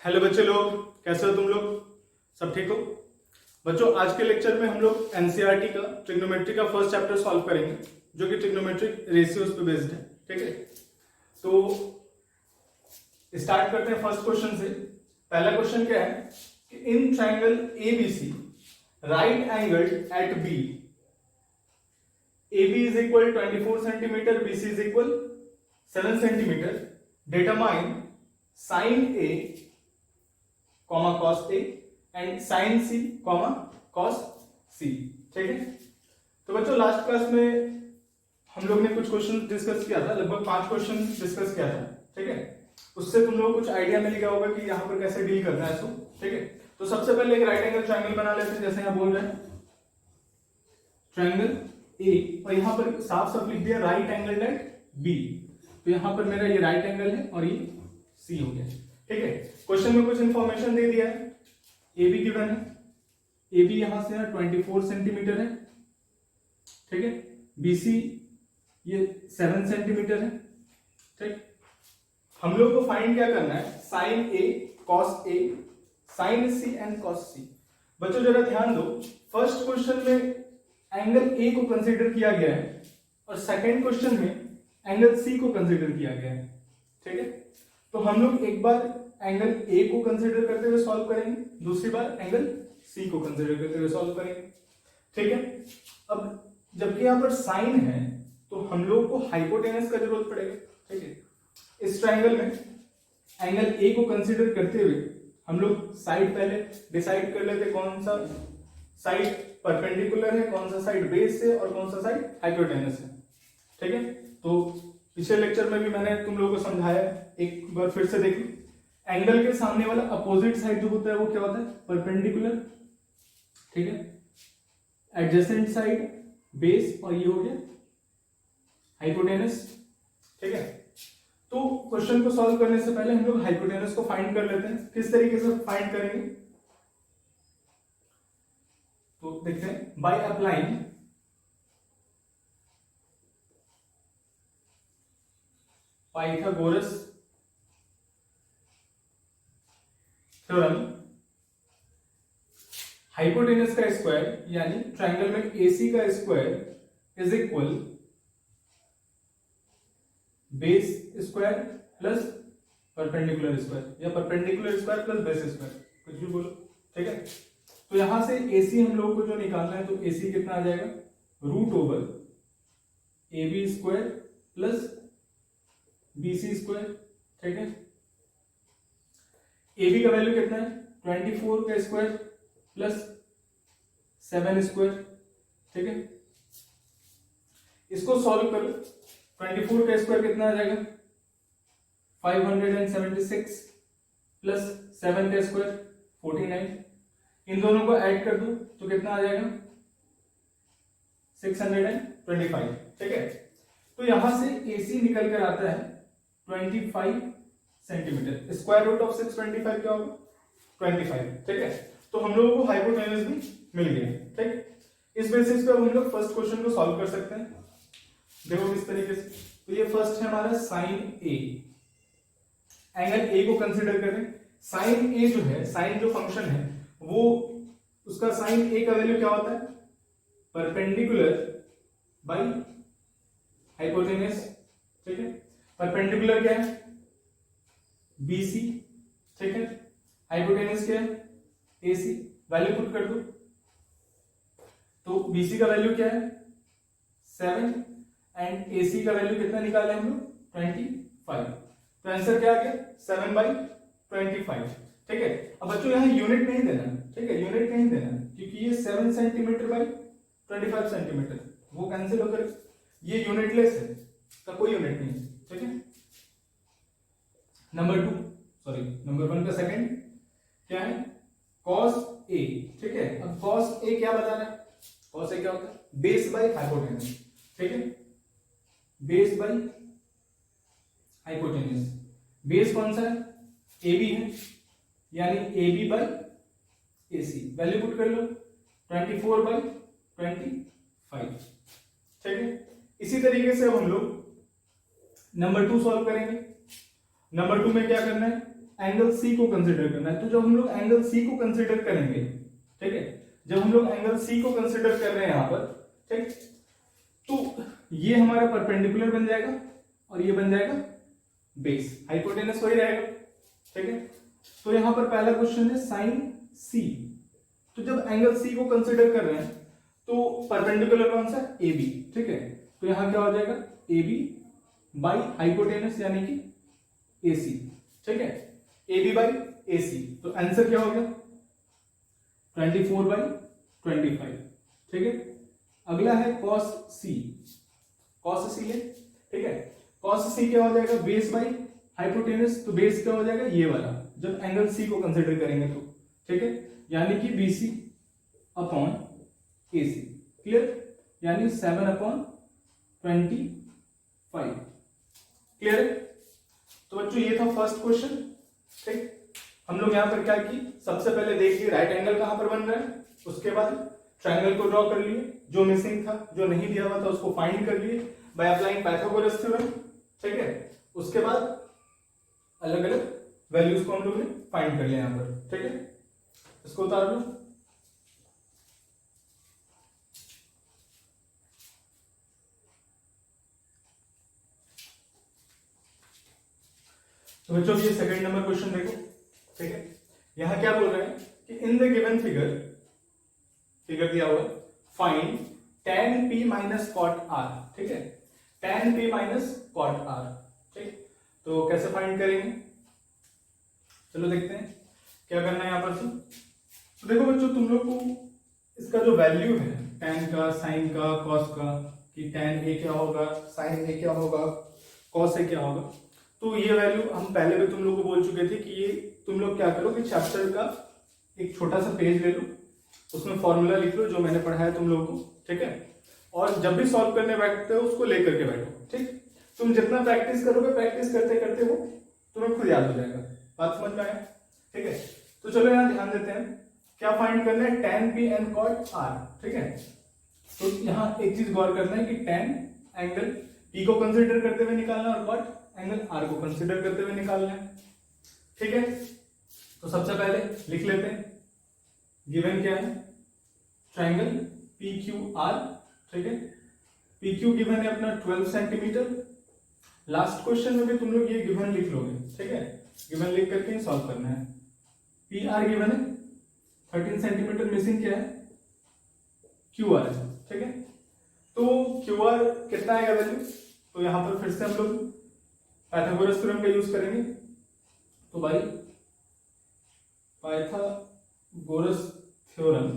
Hello बच्चे लोग, कैसे हो तुम लोग? सब ठीक हो? बच्चों, आज के लेक्चर में हम लोग एनसीईआरटी का ट्रिग्नोमेट्री का फर्स्ट चैप्टर सॉल्व करेंगे, जो कि ट्रिग्नोमेट्रिक रेशियोज पे बेस्ड है। ठीक है, तो स्टार्ट करते हैं फर्स्ट क्वेश्चन से। पहला क्वेश्चन क्या है कि in triangle ABC right angled at B, AB is equal 24 centimeter, BC is equal 7 centimeter. Determine sin A, cos A and sin C, cos C. ठीक है, तो बच्चों लास्ट क्लास में हम लोग ने कुछ क्वेश्चन डिस्कस किया था, लगभग 5 क्वेश्चन डिस्कस किया था। ठीक है, उससे तुम लोगों को कुछ आइडिया मिल गया होगा कि यहाँ पर कैसे डील करना है इसको। ठीक है, तो सबसे पहले एक राइट एंगल ट्रायंगल बना लेते हैं, जैसे यहाँ बोल रहे हैं ट्रायंगल ए, और यहां पर साफ साफ लिख दिया राइट एंगल एट बी। तो यहां पर मेरा ये राइट एंगल है और ये सी हो गया। ठीक है, क्वेश्चन में कुछ इंफॉर्मेशन दे दिया है। ए बी गिवन है, ए बी यहां से 24 सेंटीमीटर है। ठीक है, बी सी ये 7 सेंटीमीटर है। ठीक, हम लोग को फाइंड क्या करना है, sine A cos A, sine C and cos C. बच्चों जरा ध्यान दो, फर्स्ट क्वेश्चन में एंगल ए को कंसीडर किया गया है और सेकंड क्वेश्चन में एंगल सी को कंसीडर किया गया है। ठीक है, तो हम लोग एक बार एंगल ए को कंसीडर करते हुए सॉल्व करेंगे, दूसरी बार एंगल सी को कंसीडर करते हुए सॉल्व करेंगे। ठीक है, अब जबकि यहां पर साइन है तो हम लोग को हाइपोटेनस का जरूरत पड़ेगा। ठीक है, इस ट्रायंगल में एंगल ए को कंसीडर करते हुए हम लोग साइड पहले डिसाइड कर लेते, कौन सा साइड परपेंडिकुलर है, कौन सा साइड बेस है और कौन सा साइड हाइपोटेनस है। ठीक है, तो पिछले लेक्चर में भी मैंने तुम लोगों को समझाया, एक बार फिर से देखिए। एंगल के सामने वाला अपोजिट साइड जो होता है वो क्या होता है, परपेंडिकुलर। ठीक है, एडजेसेंट साइड बेस, और ये हो गया हाइपोटेनस। ठीक है, तो क्वेश्चन को सॉल्व करने से पहले हम लोग हाइपोटेनस को फाइंड कर लेते हैं। किस तरीके से फाइंड करेंगे तो देखते हैं, by applying Pythagoras theorem, hypotenuse का स्क्वायर यानी ट्रायंगल में AC का square is equal base square plus perpendicular square, या perpendicular square plus base square, कुछ भी बोलो। ठीक है, तो यहां से AC हम लोगों को जो निकालना है, तो AC कितना आ जाएगा, root over AB square plus BC square. ठीक है, AB का वैल्यू कितना है, 24 का स्क्वायर प्लस 7 स्क्वायर। ठीक है, इसको सॉल्व करो, 24 का स्क्वायर कितना आ जाएगा, 576 प्लस 7 का स्क्वायर 49। इन दोनों को ऐड कर दो तो कितना आ जाएगा, 625। ठीक है, तो यहां से AC निकल कर आता है 25 सेंटीमीटर। स्क्वायर रूट ऑफ 625 क्या होगा, 25। ठीक है, तो हम लोगों को हाइपोटेनस भी मिल गया। ठीक, इस बेसिस पे हम लोग फर्स्ट क्वेश्चन को सॉल्व कर सकते हैं। देखो किस तरीके से, तो ये फर्स्ट है हमारा साइन ए, एंगल ए को कंसीडर करें। साइन ए जो है, साइन जो फंक्शन है वो, उसका साइन ए का वैल्यू क्या होता है, परपेंडिकुलर बाय हाइपोटेनस। ठीक है, परपेंडिकुलर क्या है, BC। ठीक है, हाइपोटेनस क्या है, AC। वैल्यू पुट कर दो, तो BC का वैल्यू क्या है, 7 एंड AC का वैल्यू कितना निकाले हम लोग, 25। तो आंसर क्या आ गया, 7/25। ठीक है, अब बच्चों यहाँ यूनिट नहीं देना। ठीक है, यूनिट नहीं देना क्योंकि ये 7 सेंटीमीटर बाई 25 सेंटीमीटर, वो कैंसिल होकर ये यूनिटलेस है, का कोई यूनिट नहीं। ठीक है, नंबर 1 का सेकंड क्या है, cos A। ठीक है, अब cos A क्या बता रहा है, cos A क्या होता है, बेस बाई हाइपोटेनस। ठीक है, बेस बाई हाइपोटेनस। बेस कौन सा है, AB है, यानी AB by AC। Value put कर लो, 24/25। ठीक है, इसी तरीके से अब हम लोग नंबर 2 सॉल्व करेंगे। नंबर 2 में क्या करना है, एंगल सी को कंसिडर करना है। तो जब हम लोग एंगल सी को कंसिडर करेंगे, ठीक है, जब हम लोग एंगल सी को कंसिडर कर रहे हैं यहां पर, ठीक, तो ये हमारा परपेंडिकुलर बन जाएगा और ये बन जाएगा बेस, हाइपोटेनस वही रहेगा, ठीक है। तो यहां पर पहला क्वेश्चन है साइन सी। तो जब एंगल सी को कंसिडर कर रहे हैं तो परपेंडिकुलर कौन सा, ए बी, ठीक है। तो यहां क्या हो जाएगा, ए बी बाई हाइपोटेनस यानी कि ए सी, ठीक है, ए बी बाई ए सी। तो आंसर क्या हो गया 24/25, ठीक है। अगला है कॉस सी, कॉस सी है, ठीक है। कॉस सी क्या हो जाएगा, बेस बाई हाइपोटेनस। तो बेस क्या हो जाएगा, ये वाला, जब एंगल सी को कंसिडर करेंगे तो, ठीक है, यानी कि बी सी अपॉन ए सी, क्लियर, यानी 7/25, क्लियर है। तो बच्चों ये था फर्स्ट क्वेश्चन, ठीक। हम लोग यहां पर क्या की, सबसे पहले देखिए राइट एंगल कहां पर बन रहा है, उसके बाद ट्रायंगल को ड्रॉ कर लिए, जो मिसिंग था, जो नहीं दिया हुआ था उसको फाइंड कर लिए बाय अप्लाइंग पाइथागोरस थ्योरम, ठीक है। उसके बाद अलग अलग वैल्यूज को हम लोग ने फाइंड कर लिया यहां पर, ठीक है। इसको उतार लो। तो बच्चों ये सेकंड नंबर क्वेश्चन देखो, ठीक है। यहां क्या बोल रहे हैं कि इन द गिवन फिगर दिया हुआ है, find tan p minus cot r, ठीक है, tan p minus cot r, ठीक। तो कैसे फाइंड करेंगे, चलो देखते हैं क्या करना है यहां पर से। तो देखो बच्चों, तुम लोग को इसका जो वैल्यू है tan का, sin का, cos का, कि tan a क्या होगा, sin a क्या होगा, cos a क्या होगा, तो ये वैल्यू हम पहले भी तुम लोग को बोल चुके थे कि ये तुम लोग क्या करो कि चैप्टर का एक छोटा सा पेज ले लो, उसमें फॉर्मूला लिख लो जो मैंने पढ़ाया तुम लोगों को, ठीक है। और जब भी सॉल्व करने बैठते हो उसको लेकर के बैठो, ठीक। तुम जितना प्रैक्टिस करोगे, प्रैक्टिस करते करते वो तुम्हें खुद याद हो जाएगा। बात समझ में आया, ठीक है। तो चलो यहाँ ध्यान देते हैं क्या फाइंड करना है, tan p and cot r, ठीक है। तो यहाँ एक चीज गौर करना है कि tan एंगल p को कंसिडर करते हुए निकालना और cot एंगल r को कंसिडर करते हुए निकालना है, ठीक है। तो सबसे पहले लिख लेते हैं, गिवन क्या है, ट्रायंगल PQR, ठीक है। PQ गिवन है अपना 12 सेंटीमीटर। लास्ट क्वेश्चन में भी तुम लोग ये गिवन लिख लोगे, ठीक है, गिवन लिख करके सॉल्व करना है। PR गिवन है 13 सेंटीमीटर, मिसिंग क्या है, QR है, ठीक है। तो QR कितना आएगा वैल्यू, तो यहां पर फिर से हम लोग पाइथागोरस थ्योरम का यूज करेंगे। तो भाई पाइथागोरस थ्योरम,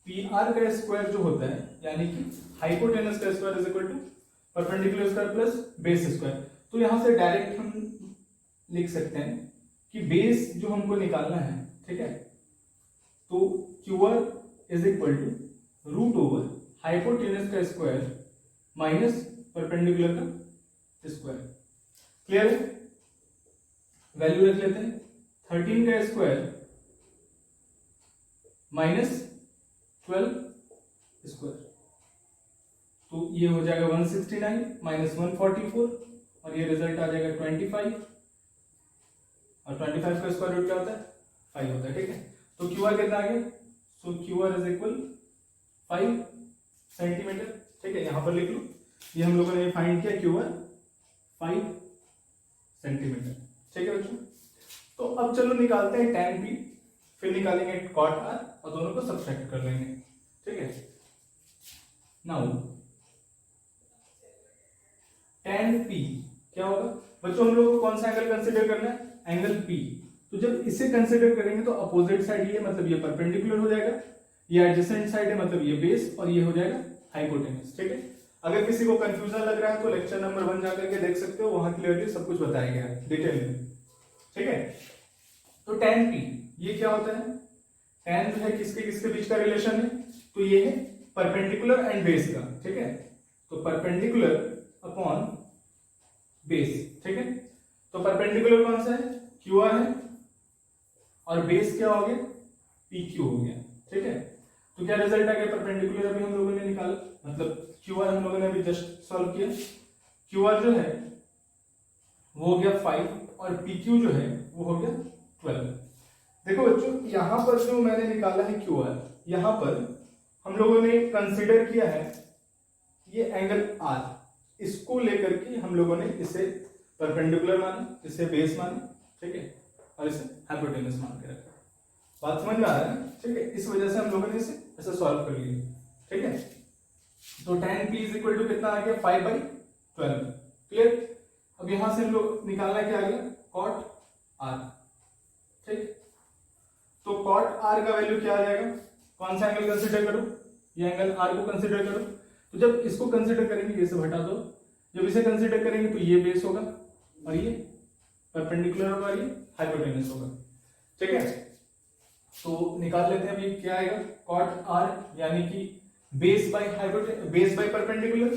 PR का स्क्वायर जो होता है यानी कि हाइपोटेनस का square is equal to perpendicular square plus base square. तो यहां से डायरेक्ट हम लिख सकते हैं कि बेस जो हमको निकालना है, ठीक है, तो QR is equal to root over hypotenuse का स्क्वायर माइनस परपेंडिकुलर का स्क्वायर, क्लियर है। वैल्यू रख लेते हैं, 13 का स्क्वायर माइनस 12 स्क्वायर, तो ये हो जाएगा 169 माइनस 144 और ये रिजल्ट आ जाएगा 25, और 25 का स्क्वायर रूट क्या होता है, 5 होता है, ठीक है। तो QR कितना आ गया, सो QR इज इक्वल 5 सेंटीमीटर, ठीक है, यहां पर लिख लो, ये हम लोगों ने फाइंड किया QR 5 सेंटीमीटर, ठीक है बच्चों। तो अब चलो निकालते हैं tan p, फिर निकालेंगे cot r और दोनों को सब्ट्रैक्ट कर लेंगे, ठीक है। नाउ tan p क्या होगा बच्चों, हम लोग को कौन सा एंगल कंसिडर करना है, एंगल p। तो जब इसे कंसिडर करेंगे तो अपोजिट साइड ये, मतलब ये परपेंडिकुलर हो जाएगा, ये एडजेसेंट साइड है मतलब ये बेस, और ये हो जाएगा हाइपोटेनस, ठीक है। अगर किसी को कंफ्यूजन लग रहा है तो लेक्चर नंबर 1 जाकर के देख सकते हो, वहां क्लियरली सब कुछ बताया गया है डिटेल में, ठीक है। तो tan p ये क्या होता है, tan जो है किसके किसके बीच का रिलेशन है, तो ये है परपेंडिकुलर एंड बेस का, ठीक है। तो परपेंडिकुलर अपॉन बेस, ठीक है। तो परपेंडिकुलर कौन सा है, QR है, और बेस क्या हो गया, PQ हो गया, ठीक है। तो क्या रिजल्ट आ गया, परपेंडिकुलर अभी हम लोगों ने निकाला, मतलब QR हम लोगों ने अभी जस्ट सॉल्व किया। QR जो है वो हो गया 5 और पी क्यू जो है वो हो गया 12। देखो बच्चों यहाँ पर जो मैंने निकाला है क्यू आर, यहाँ पर हम लोगों ने कंसिडर किया है ये एंगल आर, इसको लेकर के हम लोगों ने इसे परपेंडिकुलर माना, इसे बेस माना, ठीक है, और इसे हाइपोटेनस मान के रखा। बात समझ में आ रहा है ना? ठीक है, इस वजह से हम लोगों ने इसे ऐसा सॉल्व कर लिया। ठीक है, तो tan p is equal to कितना आ गया 5/12। क्लियर? अब यहां से हम लोग निकालना क्या आ गया cot r। ठीक, तो cot r का वैल्यू क्या आ जाएगा? कौन सा एंगल कंसीडर करो? ये एंगल r को कंसीडर करो। तो जब इसको कंसीडर करेंगे ये सब हटा दो, जब इसे कंसीडर करेंगे तो ये बेस होगा और ये परपेंडिकुलर होगा और ये हाइपोटेनस होगा। ठीक है, तो निकाल लेते हैं अभी क्या आएगा cot r, यानी कि बेस बाय परपेंडिकुलर,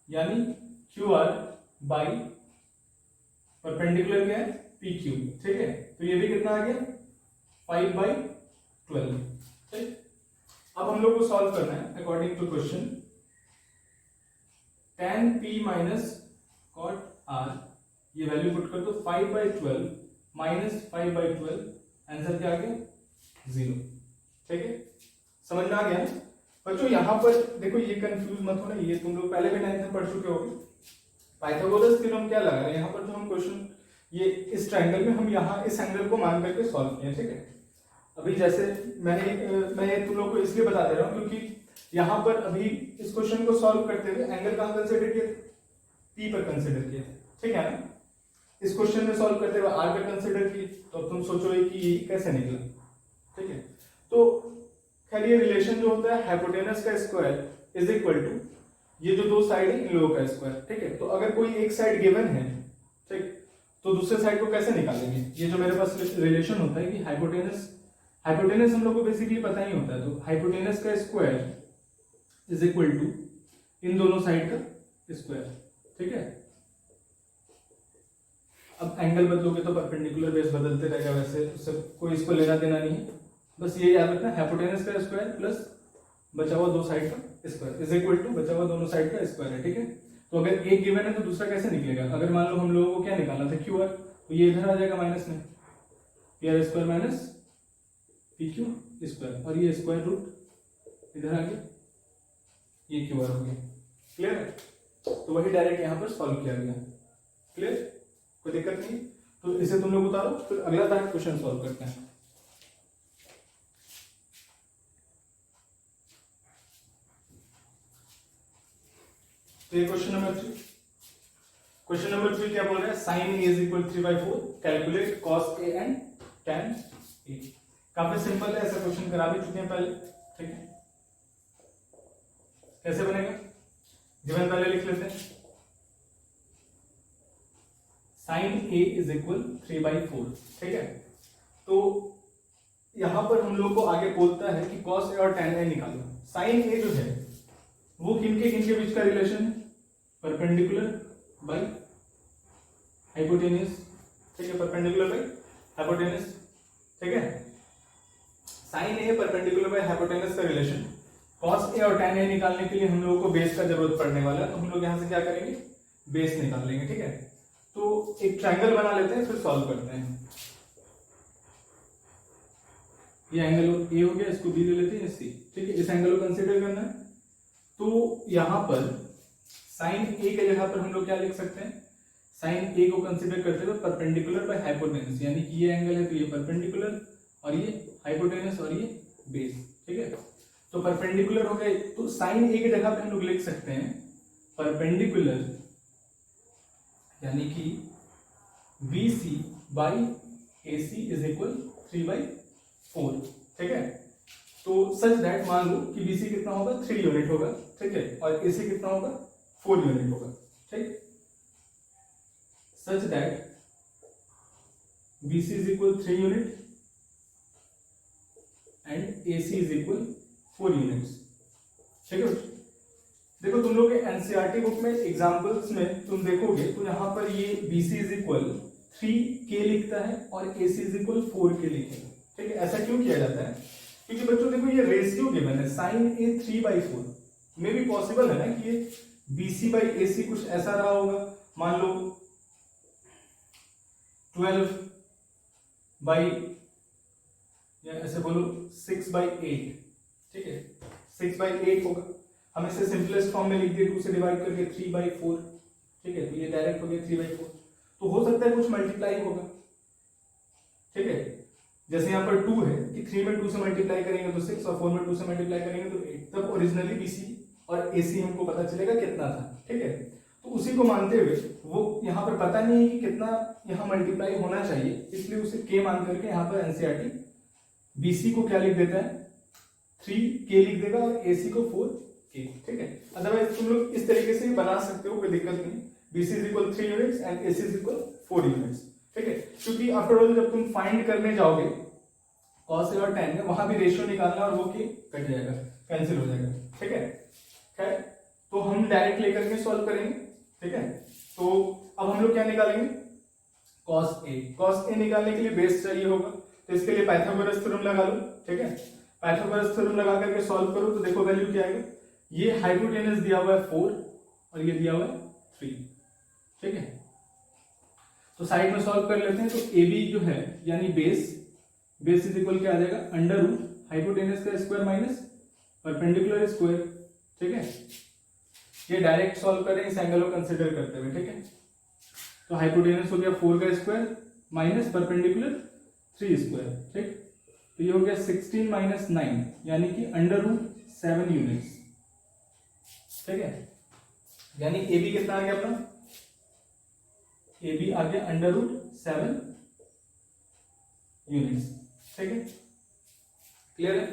यानी क्यू आर बाई परपेंडिकुलर क्या है पी क्यू। ठीक है, तो ये भी कितना आ गया 5/12। ठीक, अब हम लोग को सॉल्व करना है according to question. tan p minus cot r, ये वैल्यू पुट कर दो 5/12 माइनस 5/12, आंसर क्या आ गया 0। ठीक है, समझ में आ गया ना बच्चों? यहां पर देखो ये कंफ्यूज मत होना, ये तुम लोग पहले भी 9th में पढ़ चुके होगे। पाइथागोरस थ्योरम क्या लगा रहे हैं यहाँ पर जो हम क्वेश्चन ये इस ट्रायंगल में हम यहाँ इस एंगल को मान करके सॉल्व किए। ठीक है, अभी जैसे मैं तुम लोग को इसलिए बता दे रहा हूँ क्योंकि यहाँ पर अभी इस क्वेश्चन को सॉल्व करते हुए एंगल कहाँ कंसिडर किए थे? पी पर कंसिडर किए थे। ठीक है ना? इस क्वेश्चन में सॉल्व करते हुए आर पर कंसिडर किए, तो अब तुम सोचोगे कि ये कैसे निकला। ठीक है, तो खैर ये रिलेशन जो होता है हाइपोटेनस का स्क्वायर इज इक्वल टू ये जो दो साइड है इन लोगों का स्क्वायर। ठीक है, तो अगर कोई एक साइड गिवन है, ठीक, तो दूसरे साइड को कैसे निकालेंगे? ये जो मेरे पास रिलेशन होता है कि हाइपोटेनस हम लोग को बेसिकली पता ही होता है, तो हाइपोटेनस का स्क्वायर इज इक्वल टू इन दोनों साइड का स्क्वायर। ठीक है, अब एंगल बदलोगे तो परपेंडिकुलर बेस बदलते रहेगा, वैसे उससे कोई इसको लेना देना नहीं है। बस ये याद रखना हाइपोटेनस का स्क्वायर प्लस बचा हुआ दो साइड का स्क्वायर इज इक्वल टू बचा हुआ दोनों साइड का स्क्वायर है। ठीक है, तो अगर एक गिवन है तो दूसरा कैसे निकलेगा? अगर मान लो हम लोगों को क्या निकालना था क्यू आर, तो ये इधर आ जाएगा माइनस में, P R square minus P Q square, और ये स्क्वायर रूट इधर आ गया, ये क्यू आर हो गया। क्लियर है? तो वही डायरेक्ट यहाँ पर सॉल्व किया गया। क्लियर? कोई दिक्कत नहीं? तो इसे तुम लोग उतारो, फिर अगला डायरेक्ट क्वेश्चन सॉल्व करते हैं। तो ये क्वेश्चन नंबर 3 क्या बोल रहा है? Sine A is equal 3/4, calculate cos A and tan A. काफी सिंपल है, ऐसा क्वेश्चन करा भी चुके हैं पहले। ठीक है, कैसे बनेगा? गिवन पहले लिख लेते हैं। Sine A is equal 3/4। ठीक है, तो यहां पर हम लोग को आगे बोलता है कि कॉस ए और tan ए निकालो। साइन ए जो है वो किनके बीच का रिलेशन है? Perpendicular by hypotenuse. ठीक है, परपेंडिकुलर बाय हाइपोटेनस। ठीक है, sine A perpendicular by hypotenuse का रिलेशन। कॉस ए और tan ए निकालने के लिए हम लोगों को बेस का जरूरत पड़ने वाला है, तो हम लोग यहां से क्या करेंगे? बेस निकाल लेंगे। ठीक है, तो एक ट्रायंगल बना लेते हैं, फिर सॉल्व करते हैं। ये एंगल ए हो गया, इसको बी ले लेते हैं, सी। ठीक है, इस एंगल को कंसीडर करना है, तो यहां पर साइन ए के जगह पर हम लोग क्या लिख सकते हैं? साइन ए को कंसीडर करते हुए परपेंडिकुलर बाय हाइपोटेनस, यानी कि ये एंगल है तो ये परपेंडिकुलर और ये हाइपोटेनस और ये बेस। ठीक है, तो परपेंडिकुलर हो गए, तो साइन ए की जगह पे हम लोग लिख सकते हैं परपेंडिकुलर, यानी कि BC by AC is equal 3/4। ठीक है, तो सच दैट मान लो कि BC कितना होगा? 3 यूनिट होगा। ठीक है, और AC कितना होगा? 4 यूनिट होगा। ठीक, such that BC is equal 3 unit and AC is equal 4 units. ठीक है, देखो तुम लोग के एनसीईआरटी बुक में एग्जांपल्स में तुम देखोगे तो यहाँ पर ये BC इज इक्वल 3K लिखता है और AC इज इक्वल 4K लिखेगा। ठीक है, ऐसा क्यों किया जाता है? क्योंकि बच्चों देखो ये रेशियो गिवन है, साइन ए 3/4 में भी पॉसिबल है ना कि ये BC बाई AC कुछ ऐसा रहा होगा। मान लो 12 बाई, या ऐसे बोलो 6/8, ठीक है, 6/8 होगा। हम इसे सिंपलेस्ट फॉर्म में लिख दिए 2 से डिवाइड करके 3/4, ठीक है, तो ये डायरेक्ट हो गया 3/4। तो हो सकता है कुछ मल्टीप्लाई होगा, ठीक है, जैसे यहाँ पर 2 है कि 3 में 2 से मल्टीप्लाई करेंगे तो 6 और 4 में 2 से मल्टीप्लाई करेंगे तो 8, तब ओरिजिनली बीसी और एसी हमको पता चलेगा कितना था, ठीक है। तो उसी को मानते हुए वो यहाँ पर पता नहीं है कि कितना यहाँ मल्टीप्लाई होना चाहिए, इसलिए उसे के मान करके यहाँ पर एनसीईआरटी बीसी को क्या लिख देता है 3k लिख देगा और एसी को 4k, ठीक है। अदरवाइज तुम लोग इस तरीके से बना सकते हो, कोई दिक्कत नहीं। BC is equal 3 units and AC is equal 4 units, ठीक है, क्योंकि आफ्टर ऑल जब तुम फाइंड करने जाओगे cos और tan में वहां भी रेशियो निकालना और वो के कट जाएगा, कैंसिल हो जाएगा, ठीक है। खैर, तो हम डायरेक्ट लेकर के सॉल्व करेंगे, ठीक है। तो अब हम लोग क्या निकालेंगे, cos a निकालने के लिए बेस चाहिए होगा, तो इसके लिए पाइथागोरस थ्योरम लगा लो, ठीक है। पाइथागोरस थ्योरम लगा करके सॉल्व करो तो देखो वैल्यू क्या आएगा। ये हाइपोटेनस दिया हुआ है 4 और ये दिया हुआ है 3, ठीक है। तो साइड में सॉल्व कर लेते हैं। तो ए बी जो है यानी बेस इज इक्वल क्या आ जाएगा, अंडर रूट हाइपोटेनस का स्क्वायर माइनस परपेंडिकुलर स्क्वायर, ठीक है। ये डायरेक्ट सॉल्व कर रहे हैं इस एंगल को कंसीडर करते हुए, ठीक है। तो हाइपोटेनस हो गया 4 का स्क्वायर माइनस परपेंडिकुलर 3 स्क्वायर, ठीक। तो ये हो गया 16 माइनस 9 यानी कि अंडर रूट 7 यूनिट्स, ठीक है। यानी ए बी कितना आ गया अपना, ए बी आ गया अंडर रूट 7 यूनिट्स, ठीक है। क्लियर है।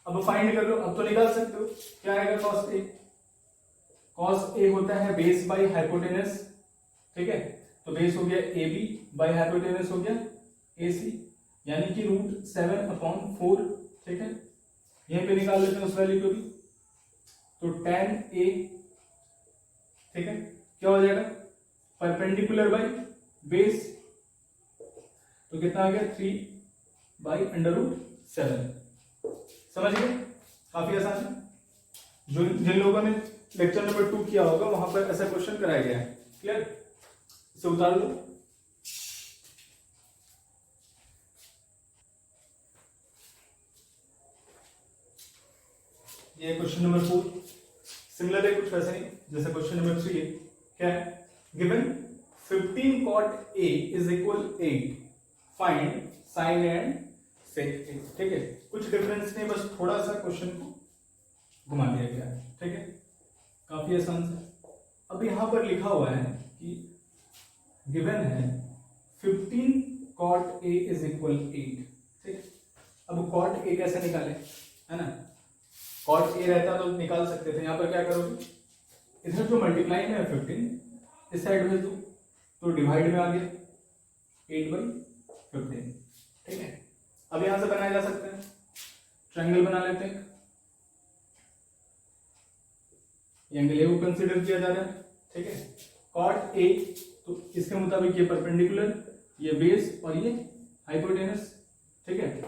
अब फाइंड कर लो, अब तो निकाल सकते हो क्या आएगा cos a होता है बेस बाई हाइपोटेनस, ठीक है। तो बेस हो गया ए बी बाई हाइपोटेनस हो गया ए सी, यानी कि रूट 7/4, ठीक है। यहीं पे निकाल लेते हैं उस वैल्यू को भी, तो tan a, ठीक है, क्या हो जाएगा परपेंडिकुलर बाई बेस, तो कितना आ गया 3/√7। समझ गए, काफी आसान है। जो जिन लोगों ने लेक्चर नंबर 2 किया होगा वहां पर ऐसा क्वेश्चन कराया गया है, क्लियर। इसे उतार लो। ये क्वेश्चन नंबर 4 सिमिलर है कुछ वैसे ही जैसे क्वेश्चन नंबर 3 है। क्या है, given 15 cot a is equal 8, find sin and sec a, ठीक है। कुछ डिफरेंस नहीं, बस थोड़ा सा क्वेश्चन को घुमा दिया गया है, ठीक है, काफी आसान से। अब यहां पर लिखा हुआ है कि गिवन है 15 cot a इज इक्वल 8, ठीक। अब cot a कैसे निकाले, है ना, cot a रहता तो निकाल सकते थे। यहां पर क्या करोगे, इधर जो मल्टीप्लाई में है 15 इस साइड भेज दो, तो डिवाइड में आ गया 8/15, ठीक है। अब यहां से बनाया जा सकता है, ट्रायंगल बना लेते हैं। एंगल ए को कंसीडर किया जा रहा है, ठीक है। cot a, तो इसके मुताबिक ये परपेंडिकुलर, ये बेस और ये हाइपोटेनस, ठीक है।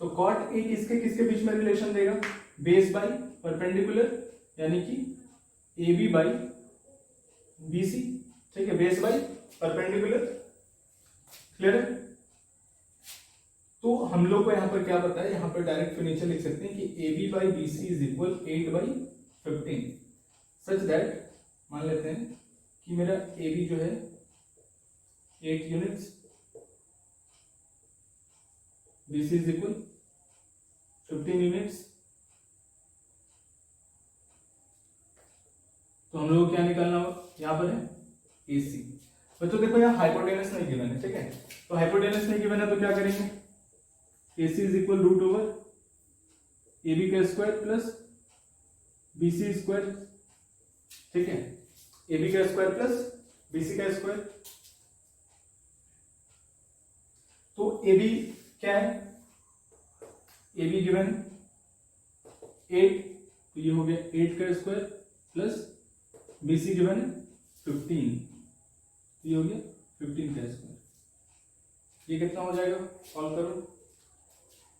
तो cot a किसके किसके बीच में रिलेशन देगा, बेस बाई परपेंडिकुलर, यानी कि A B by B C, ठीक है, बेस बाई परपेंडिकुलर, क्लियर है। तो हम लोग को यहाँ पर क्या पता है, यहाँ पर डायरेक्ट नीचे लिख सकते हैं कि A B by B C is equal 8/15, such that मान लेते हैं कि मेरा ए बी जो है 8 units, B C is equal 15 units. तो हम लोग को क्या निकालना होगा, यहाँ पर है ए सी। बच्चों देखो यहाँ हाइपोटेनस नहीं गिवन है, ठीक है। तो हाइपोटेनस नहीं गिवन है तो क्या करेंगे, A C is equal root over A B का square plus B C square, ठीक है, ए बी का स्क्वायर प्लस बी सी का स्क्वायर। तो ए बी क्या है, ए बी गिवन 8, तो ये हो गया 8 का square plus B C given 15, ये हो गया 15 का स्क्वायर। ये कितना हो जाएगा, सॉल्व करो,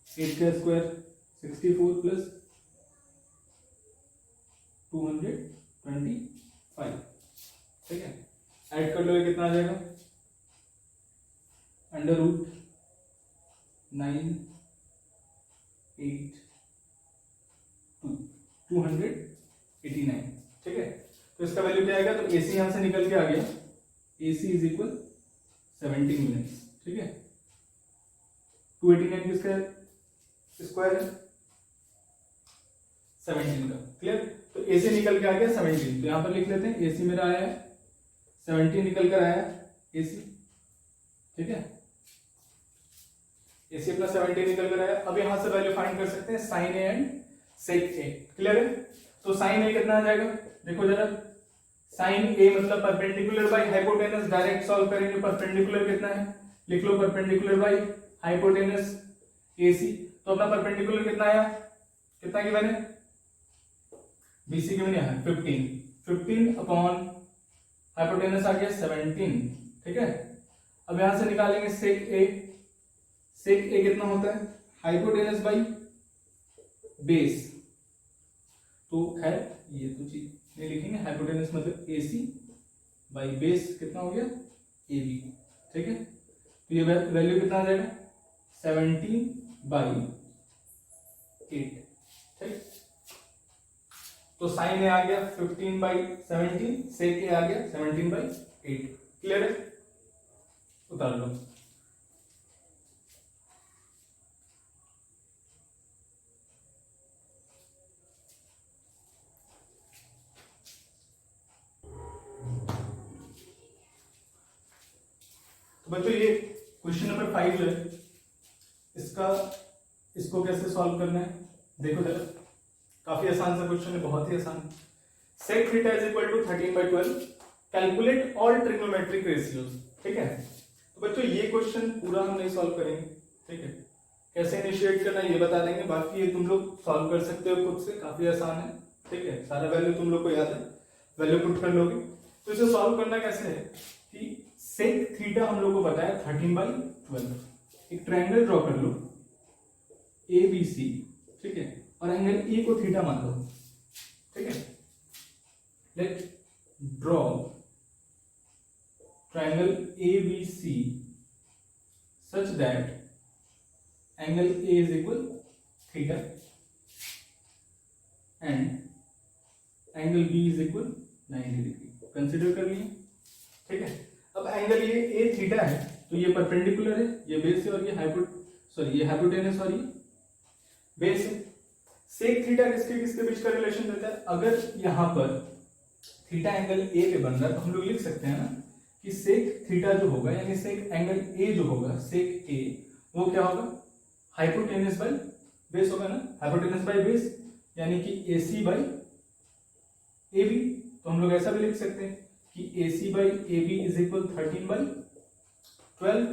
8 का स्क्वायर 64 प्लस 225, ठीक है। ऐड कर लो, ये कितना आ जाएगा अंडर रूट 289, ठीक है। तो इसका वैल्यू क्या आएगा, तो AC यहां से निकल के आ गया, AC इज इक्वल 17 यूनिट्स, ठीक है। 289 किसका स्क्वायर है, 17 का, क्लियर। तो AC निकल के आ गया 17, तो यहां पर लिख लेते हैं AC मेरा आया है 17 निकल कर आया AC, ठीक है। AC अपना 17 निकल कर आया। अब यहां से वैल्यू फाइंड कर सकते हैं sine A and sec A, clear है। तो साइन A कितना आ जाएगा, देखो जरा, साइन A मतलब perpendicular by hypotenuse, direct solve करेंगे। परपेंडिकुलर कितना है, लिख लो परपेंडिकुलर बाय हाइपोटेनस AC। तो अपना परपेंडिकुलर कितना आया, कितना गिवन है, BC गिवन है 15 अपॉन हाइपोटेनस आ गया 17, ठीक है। अब यहां से निकालेंगे सेक A। सेक A कितना होता है, हाइपोटेनस बाई बेस, तो है ये तो चीज नहीं लिखेंगे, हाइपोटेनस मतलब AC बाई बेस कितना हो गया AB, ठीक है। तो ये वैल्यू कितना आ जाएगा 17/8, ठीक। तो साइन A आ गया 15/17, सेक A आ गया 17/8, क्लियर है। उतार लो। तो बच्चों ये क्वेश्चन नंबर 5 जो है, इसको कैसे सॉल्व करना है, देखो जरा, काफी आसान सा क्वेश्चन है, बहुत ही आसान। Sec theta is equal to 13/12, calculate all trigonometric ratios, ठीक है। तो बच्चों ये क्वेश्चन पूरा हम नहीं सॉल्व करेंगे, ठीक है। कैसे इनिशिएट करना है ये बता देंगे, बाकी ये तुम लोग सॉल्व कर सकते हो खुद से, काफी आसान है, ठीक है। सारा वैल्यू तुम लोग को याद है, वैल्यू पुट कर लोगे। तो इसे सॉल्व करना कैसे है कि सेक थीटा हम लोग को बताया 13/12, एक ट्रायंगल ड्रॉ कर लो ABC, ठीक है, और एंगल E को थीटा मान लो, ठीक है। Let draw triangle ABC such that angle A is equal theta and angle B is equal 90 degree, consider कर लिए, ठीक है। अब एंगल ये A थीटा है, तो ये परपेंडिकुलर है, ये बेस है, और ये हाइपोटेनस और ये बेस है। सेक थीटा किसके किसके बीच का रिलेशन देता है, अगर यहां पर थीटा एंगल A पे बन रहा है तो हम लोग लिख सकते हैं ना कि सेक थीटा जो होगा, यानी सेक एंगल A जो होगा, सेक A, वो क्या होगा, हाइपोटेनस बाय बेस होगा ना, हाइपोटेनस बाय बेस, यानी कि AC बाय AB। तो हम लोग ऐसा भी लिख सकते हैं कि AC by AB is equal 13/12,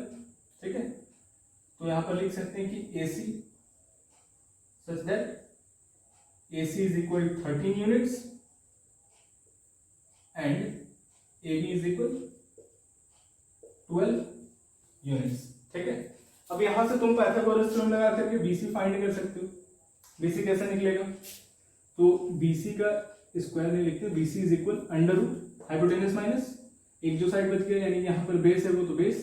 ठीक है। तो यहां पर लिख सकते हैं कि AC such that AC is equal 13 units and AB is equal 12 units, ठीक है। अब यहां से तुम पाइथागोरस थ्योरम लगा करके BC फाइंड कर सकते हो। BC कैसे निकलेगा, तो BC का स्क्वायर नहीं लिखते, BC is equal under root hypotenuse minus एक जो साइड बच गया, यानी यहां पर बेस है वो तो बेस,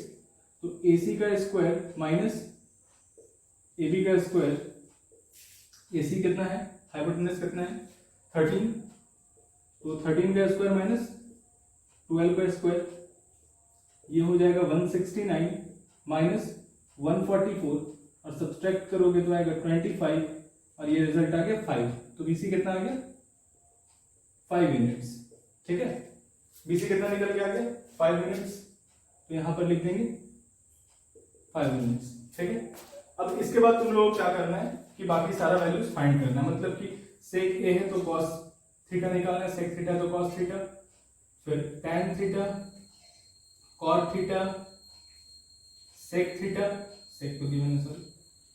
तो AC का स्क्वायर माइनस AB का स्क्वायर, AC कितना है, हाइपोटेनस कितना है 13, तो 13 का स्क्वायर माइनस 12 का स्क्वायर, ये हो जाएगा 169 माइनस 144, और सब्सट्रैक्ट करोगे तो आएगा 25, और ये रिजल्ट आ गया 5। तो BC कितना आ गया 5 यूनिट्स, ठीक है। BC कितना निकल के आ गया 5 यूनिट्स, तो यहां पर लिख देंगे 5 यूनिट्स, ठीक है। अब इसके बाद तुम लोगों को क्या करना है कि बाकी सारा वैल्यूज फाइंड करना है, मतलब कि सेक A है तो कॉस थीटा निकालना है, सेक थीटा तो कॉस थीटा, फिर tan theta, cot theta, sec theta, sec तो गिवन है sorry,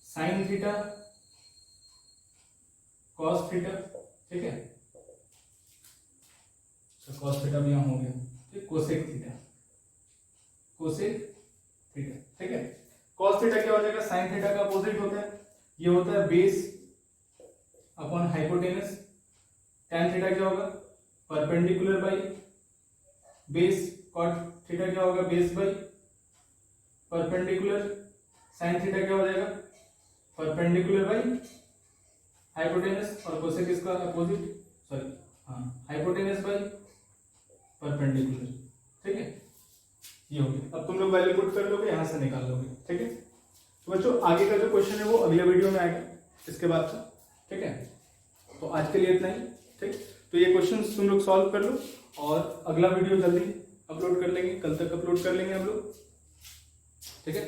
sine theta, cos theta, ठीक है। तो कॉस थीटा भी यहां हो गया, ठीक, कोसेक थीटा, कोसेक थीटा, ठीक है। कॉस थीटा क्या हो जाएगा, साइन थीटा का अपोजिट होता है, ये होता है base upon hypotenuse. tan theta क्या होगा, perpendicular by base, cot theta क्या होगा, base by perpendicular sine theta क्या हो जाएगा, परपेंडिकुलर बाई हाइपोटेनस, और कोसेक इसका अपोजिट, सॉरी हाँ हाइपोटेनस बाई परपेंडिकुलर, ठीक है ये हो गया। अब तुम लोग वैल्यू पुट कर लोगे, यहां से निकाल लोगे, ठीक है। तो बच्चों आगे का जो क्वेश्चन है वो अगले वीडियो में आएगा इसके बाद से, ठीक है। तो आज के लिए इतना ही, ठीक। तो ये क्वेश्चन तुम लोग सॉल्व कर लो और अगला वीडियो जल्दी अपलोड कर लेंगे, कल तक अपलोड कर लेंगे हम लोग, ठीक है।